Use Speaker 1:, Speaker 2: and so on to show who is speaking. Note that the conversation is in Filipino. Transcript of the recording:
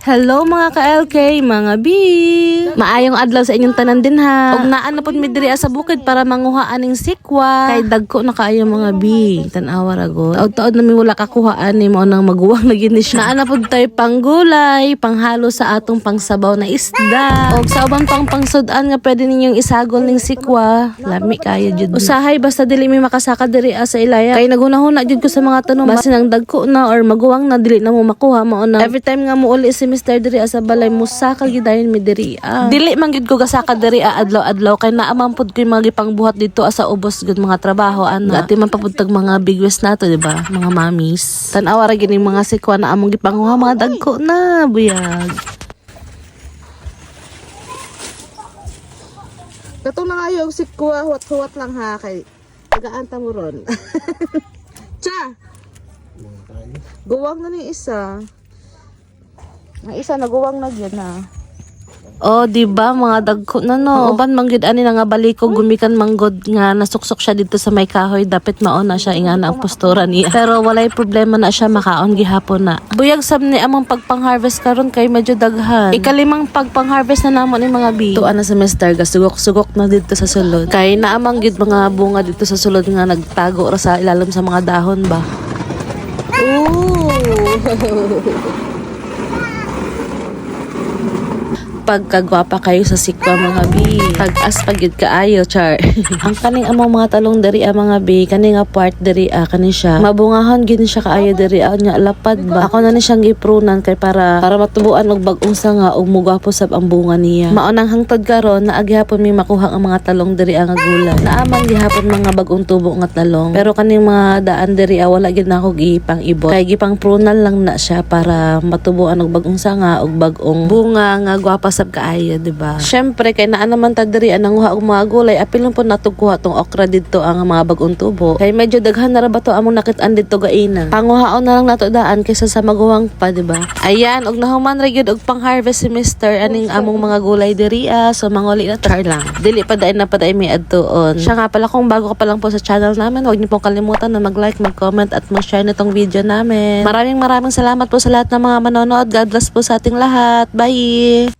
Speaker 1: Hello mga ka-LK, mga B. Maayong adlaw sa inyong tanan din ha. Og naan na pud mi diri sa bukid para manguha aning sikwa. Kay dagko na kaayo mga B. Tan-awa ra gud. Taud-taud na mi wala kakuhaan ni mao nang maguwang na gini siya. Naan na pud tay panggulay, panghalo sa atong pangsabaw na isda. Og sa uban pang pangsud-an nga pwede ninyong isagol ning sikwa. Lami kayo jud. Usahay basta dili mi makasaka diri sa ilaya. Kay naghunahuna jud ko sa mga tanong basin ang dagko na or maguwang na dili na mo makuha mao na. Every time nga muuli si Mr. diri sa balay musakal gidayon mi diri. Dili man gid ko gasaka diri adlaw-adlaw kay naamang pud koy mga pangbuhat dito sa ubos gud mga trabaho ana. Ati man papuntag mga bigwes nato di ba? Mga mamis. Tan-awa ra gini mga sikwa na among gipanguha mga dagko na buyag. Katong na ngayon sikwa huwat-huwat lang ha kay tagaan ta mo ron. Cha. Guwang na ni isa. Ang isa naguwang na gyud na. Oh, di ba mga dagko na no. Uban manggid ani nga baliko gumikan manggod nga nasuksok siya dito sa may kahoy dapat maon na siya ingana ang postura niya. Pero walay problema na siya makaon gihapon na. Buyag sab ni among pagpang-harvest karon kay medyo daghan. Ikalimang pagpang-harvest na namon ni mga B. Tuan na semester gasugok-sugok na dito sa sulod. Kay naamang gid mga bunga dito sa sulod nga nagtago ra sa ilalim sa mga dahon ba. Ooh. Pagkagwapa kayo sa sikwa mga B. Pag-as pagid kaayo char. Ang kaning among mga talong diri mga B, kaning nga part diri kaning siya. Mabungahon gid siya kaayo diri nya lapad ba. Ako na ni siyang giprunan kay para matubuan og bag-ong sanga og mugapo sab ang bunga niya. Mao nang hangtod karon na agyapon mi makuha ang mga talong diri nga gulay. Naaman gihapon mga bag-ong tubo nga talong. Pero kaning mga daan diri wala gid na ako gipang ibot. Kay gipang prunan lang na siya para matubuan og bag-ong sanga og bag-ong bunga nga gwapa sab kaayo, di ba? Syempre kay naa naman ta diri nanguha og mga gulay, apil po natugkuha tong okra didto ang mga bag-ong tubo. Kay medyo daghan na ra ba to among nakit-an didto gaina. Panguhaon na lang nato daan kaysa sa maguwang pa, di ba? Ayan, og nahuman ra gyud og pang-harvest si Mr. aning among mga gulay diri so manguli na tar lang. Dili pa dayon na pa dayon may adtuon. Siya nga pala kung bago ka pa lang po sa channel namin, huwag niyo pong kalimutan na mag-like, mag-comment at mag-share nitong video namin. Maraming salamat po sa lahat ng mga manonood. God bless po sa ating lahat. Bye!